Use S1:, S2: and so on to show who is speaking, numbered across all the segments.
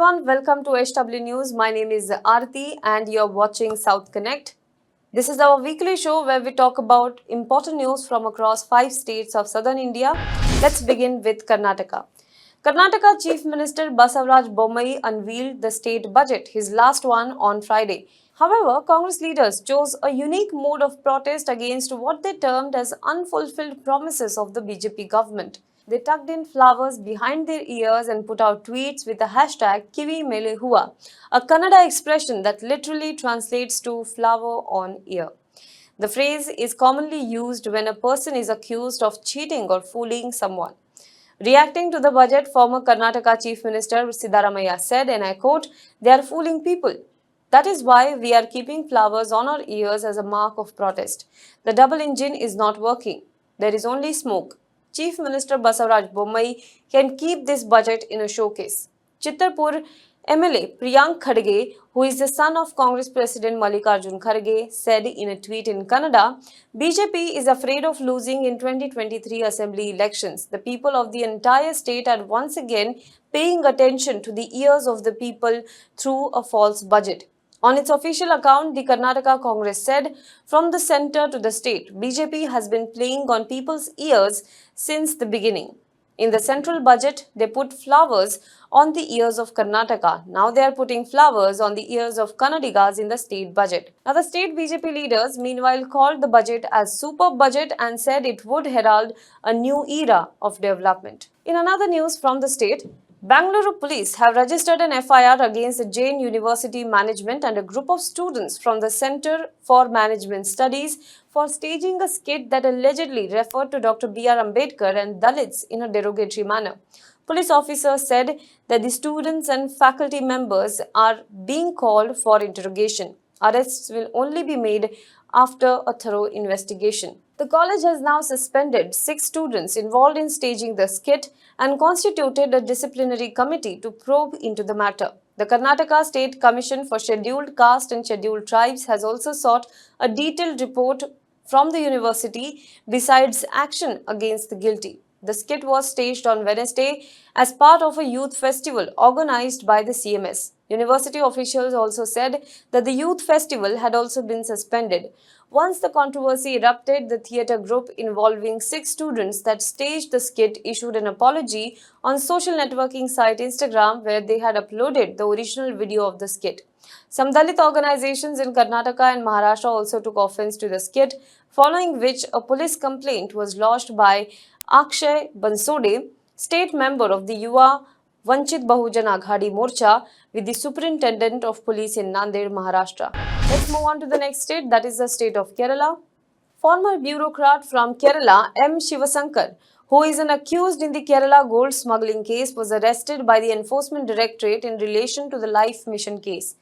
S1: everyone, welcome to HW News. My name is Aarti and you're watching South Connect. This is our weekly show where we talk about important news from across 5 states of southern India. Let's begin with Karnataka. Karnataka Chief Minister Basavaraj Bommai unveiled the state budget, his last one, on Friday. However, Congress leaders chose a unique mode of protest against what they termed as unfulfilled promises of the BJP government. They tucked in flowers behind their ears and put out tweets with the hashtag Kivi Mele Hoova, a Kannada expression that literally translates to flower on ear. The phrase is commonly used when a person is accused of cheating or fooling someone. Reacting to the budget, former Karnataka Chief Minister Siddaramaiah said, and I quote, "They are fooling people. That is why we are keeping flowers on our ears as a mark of protest. The double engine is not working. There is only smoke. Chief Minister Basavaraj Bommai can keep this budget in a showcase." Chittarpur MLA Priyank Khadge, who is the son of Congress President Mallikarjun Kharge, said in a tweet in Kannada, "BJP is afraid of losing in 2023 assembly elections. The people of the entire state are once again paying attention to the ears of the people through a false budget." On its official account, the Karnataka Congress said, "From the centre to the state, BJP has been playing on people's ears since the beginning. In the central budget, they put flowers on the ears of Karnataka. Now they are putting flowers on the ears of Kannadigas in the state budget." Now, the state BJP leaders, meanwhile, called the budget as superb budget and said it would herald a new era of development. In another news from the state, Bengaluru police have registered an FIR against the Jain University management and a group of students from the Center for Management Studies for staging a skit that allegedly referred to Dr. B.R. Ambedkar and Dalits in a derogatory manner. Police officers said that the students and faculty members are being called for interrogation. Arrests will only be made after a thorough investigation. The college has now suspended 6 students involved in staging the skit and constituted a disciplinary committee to probe into the matter. The Karnataka State Commission for Scheduled Caste and Scheduled Tribes has also sought a detailed report from the university besides action against the guilty. The skit was staged on Wednesday as part of a youth festival organized by the CMS. University officials also said that the youth festival had also been suspended. Once the controversy erupted, the theatre group involving 6 students that staged the skit issued an apology on social networking site Instagram, where they had uploaded the original video of the skit. Some Dalit organizations in Karnataka and Maharashtra also took offense to the skit, following which a police complaint was lodged by Akshay Bansode, state member of the Yuva Vanchit Bahujan Aghadi Morcha, with the Superintendent of Police in Nanded, Maharashtra. Let's move on to the next state, that is the state of Kerala. Former bureaucrat from Kerala, M. Shivasankar, who is an accused in the Kerala gold smuggling case, was arrested by the Enforcement Directorate in relation to the Life Mission case.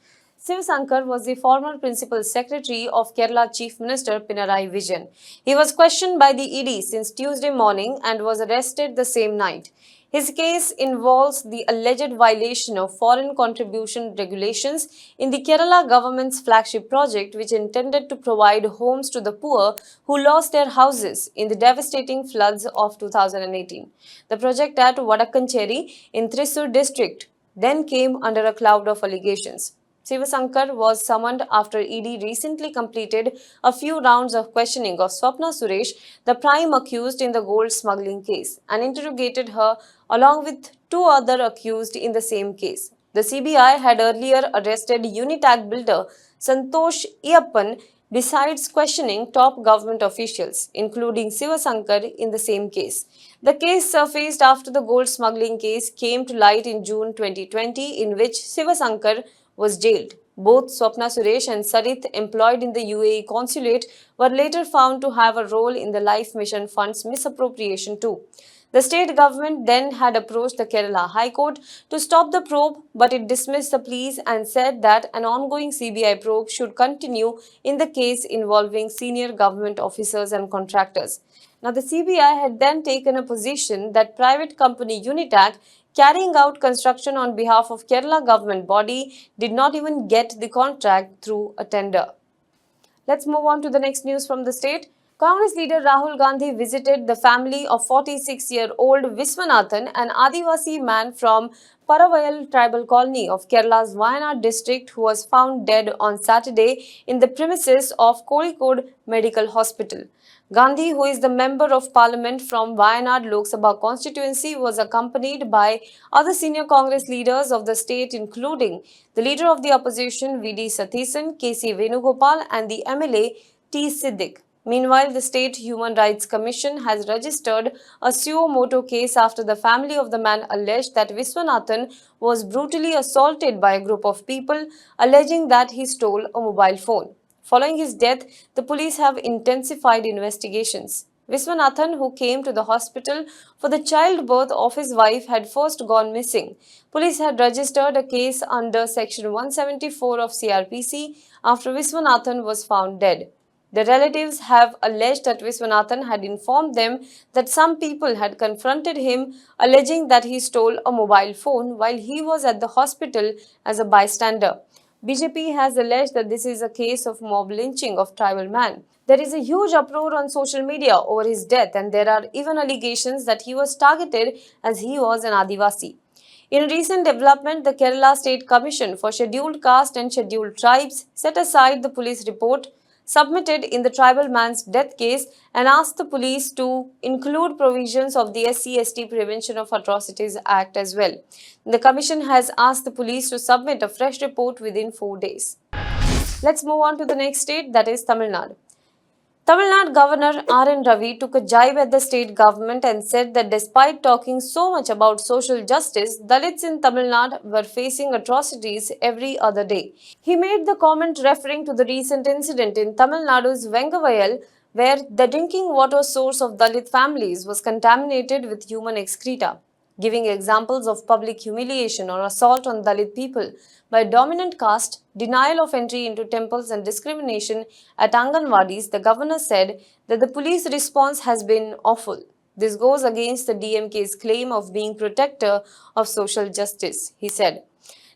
S1: Shivasankar was the former Principal Secretary of Kerala Chief Minister Pinarayi Vijayan. He was questioned by the ED since Tuesday morning and was arrested the same night. His case involves the alleged violation of foreign contribution regulations in the Kerala government's flagship project, which intended to provide homes to the poor who lost their houses in the devastating floods of 2018. The project at Vadakkancherry in Thrissur district then came under a cloud of allegations. Shivasankar was summoned after ED recently completed a few rounds of questioning of Swapna Suresh, the prime accused in the gold smuggling case, and interrogated her along with 2 other accused in the same case. The CBI had earlier arrested Unitag builder Santosh Iyappan besides questioning top government officials, including Shivasankar, in the same case. The case surfaced after the gold smuggling case came to light in June 2020, in which Shivasankar was jailed. Both Swapna Suresh and Sarit, employed in the UAE consulate, were later found to have a role in the Life Mission funds misappropriation too. The state government then had approached the Kerala High Court to stop the probe, but it dismissed the pleas and said that an ongoing CBI probe should continue in the case involving senior government officers and contractors. Now, the CBI had then taken a position that private company Unitag, carrying out construction on behalf of Kerala government body, did not even get the contract through a tender. Let's move on to the next news from the state. Congress leader Rahul Gandhi visited the family of 46-year-old Viswanathan, an Adivasi man from Paravayal tribal colony of Kerala's Wayanad district who was found dead on Saturday in the premises of Kozhikode Medical Hospital. Gandhi, who is the member of parliament from Wayanad Lok Sabha constituency, was accompanied by other senior Congress leaders of the state including the leader of the opposition V.D. Satheesan, K.C. Venugopal and the MLA T. Siddiq. Meanwhile, the State Human Rights Commission has registered a suo motu case after the family of the man alleged that Viswanathan was brutally assaulted by a group of people, alleging that he stole a mobile phone. Following his death, the police have intensified investigations. Viswanathan, who came to the hospital for the childbirth of his wife, had first gone missing. Police had registered a case under Section 174 of CRPC after Viswanathan was found dead. The relatives have alleged that Viswanathan had informed them that some people had confronted him, alleging that he stole a mobile phone while he was at the hospital as a bystander. BJP has alleged that this is a case of mob lynching of tribal man. There is a huge uproar on social media over his death, and there are even allegations that he was targeted as he was an Adivasi. In a recent development, the Kerala State Commission for Scheduled Caste and Scheduled Tribes set aside the police report submitted in the tribal man's death case and asked the police to include provisions of the SC/ST Prevention of Atrocities Act as well. The commission has asked the police to submit a fresh report within 4 days. Let's move on to the next state, that is Tamil Nadu. Tamil Nadu Governor R.N. Ravi took a jibe at the state government and said that despite talking so much about social justice, Dalits in Tamil Nadu were facing atrocities every other day. He made the comment referring to the recent incident in Tamil Nadu's Vengavayal, where the drinking water source of Dalit families was contaminated with human excreta, giving examples of public humiliation or assault on Dalit people by dominant caste, denial of entry into temples and discrimination at Anganwadis. The governor said that the police response has been awful. This goes against the DMK's claim of being protector of social justice, he said.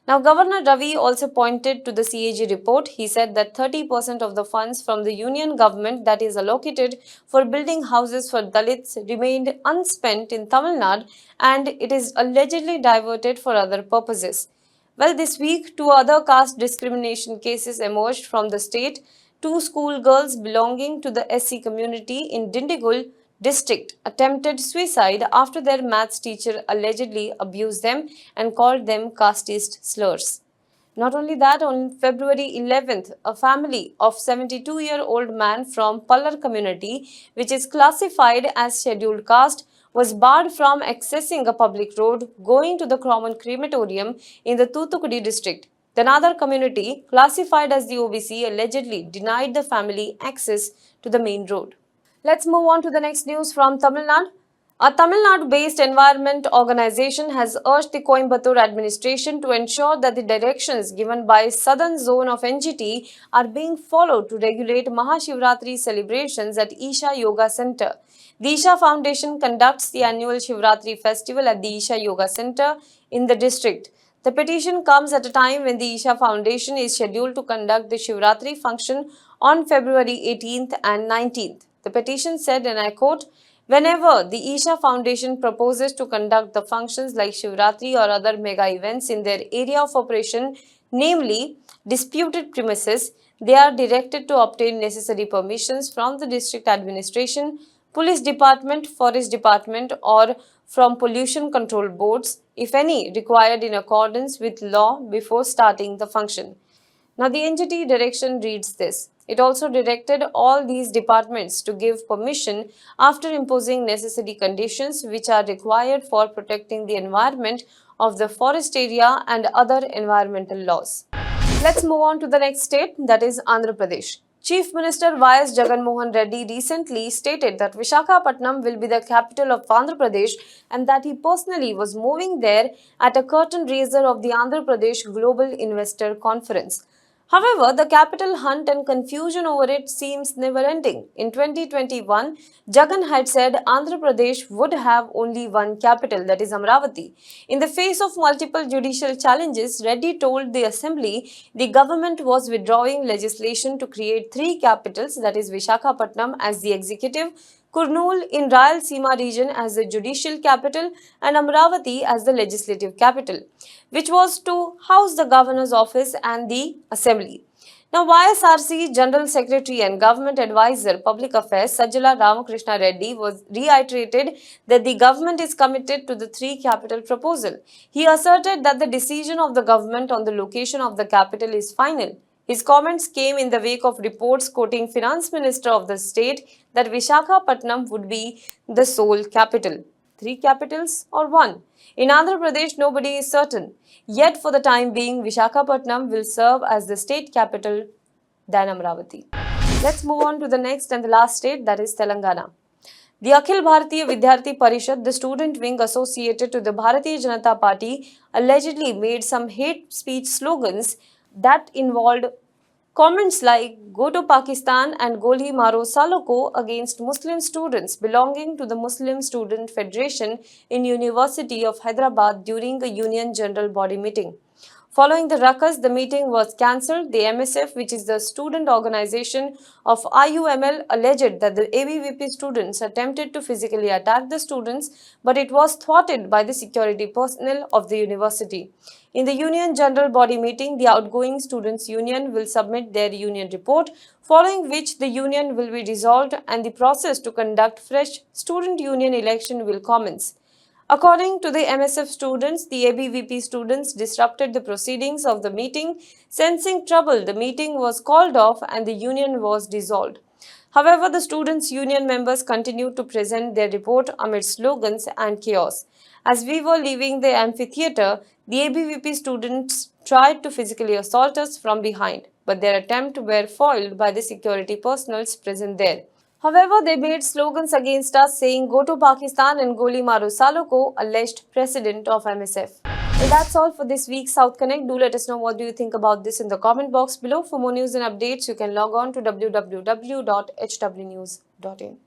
S1: Now, Governor Ravi also pointed to the CAG report. He said that 30% of the funds from the union government that is allocated for building houses for Dalits remained unspent in Tamil Nadu and it is allegedly diverted for other purposes. Well, this week, two other caste discrimination cases emerged from the state. Two schoolgirls belonging to the SC community in Dindigul district attempted suicide after their maths teacher allegedly abused them and called them casteist slurs. Not only that, on February 11th, a family of 72-year-old man from Pallar community, which is classified as scheduled caste, was barred from accessing a public road going to the common crematorium in the Thoothukudi district. The Nadar community, classified as the OBC, allegedly denied the family access to the main road. Let's move on to the next news from Tamil Nadu. A Tamil Nadu-based environment organization has urged the Coimbatore administration to ensure that the directions given by Southern Zone of NGT are being followed to regulate Mahashivratri celebrations at Isha Yoga Center. The Isha Foundation conducts the annual Shivratri festival at the Isha Yoga Center in the district. The petition comes at a time when the Isha Foundation is scheduled to conduct the Shivratri function on February 18th and 19th. The petition said, and I quote, "Whenever the Isha Foundation proposes to conduct the functions like Shivratri or other mega events in their area of operation, namely disputed premises, they are directed to obtain necessary permissions from the district administration, police department, forest department or from pollution control boards, if any, required in accordance with law before starting the function." Now, the NGT direction reads this. It also directed all these departments to give permission after imposing necessary conditions which are required for protecting the environment of the forest area and other environmental laws. Let's move on to the next state, that is Andhra Pradesh. Chief Minister Y.S. Jagan Mohan Reddy recently stated that Visakhapatnam will be the capital of Andhra Pradesh and that he personally was moving there at a curtain raiser of the Andhra Pradesh Global Investor Conference. However, the capital hunt and confusion over it seems never ending. In 2021, Jagan had said Andhra Pradesh would have only one capital, that is Amravati. In the face of multiple judicial challenges, Reddy told the assembly the government was withdrawing legislation to create three capitals, that is Vishakhapatnam as the executive, Kurnool in Rayalaseema region as the judicial capital, and Amravati as the legislative capital, which was to house the governor's office and the assembly. Now, YSRC General Secretary and Government Advisor Public Affairs Sajjala Ramakrishna Reddy was reiterated that the government is committed to the three capital proposal. He asserted that the decision of the government on the location of the capital is final. His comments came in the wake of reports quoting Finance Minister of the state that Vishakhapatnam would be the sole capital. Three capitals or one? In Andhra Pradesh, nobody is certain. Yet, for the time being, Vishakhapatnam will serve as the state capital than Amravati. Let's move on to the next and the last state, that is Telangana. The Akhil Bharatiya Vidyarthi Parishad, the student wing associated to the Bharatiya Janata Party, allegedly made some hate speech slogans that involved comments like "Go to Pakistan" and "Goli Maro Saloko" against Muslim students belonging to the Muslim Student Federation in University of Hyderabad during a Union General Body meeting. Following the ruckus, the meeting was cancelled. The MSF, which is the student organization of IUML, alleged that the ABVP students attempted to physically attack the students, but it was thwarted by the security personnel of the university. In the Union General Body meeting, the outgoing Students' Union will submit their union report, following which the union will be dissolved and the process to conduct fresh student union election will commence. According to the MSF students, the ABVP students disrupted the proceedings of the meeting. Sensing trouble, the meeting was called off and the union was dissolved. However, the students' union members continued to present their report amid slogans and chaos. As we were leaving the amphitheater, the ABVP students tried to physically assault us from behind, but their attempt were foiled by the security personnel present there. However, they made slogans against us saying "Go to Pakistan" and "Goli Maro Saloko," alleged president of MSF. Well, that's all for this week's South Connect. Do let us know what do you think about this in the comment box below. For more news and updates, you can log on to www.hwnews.in.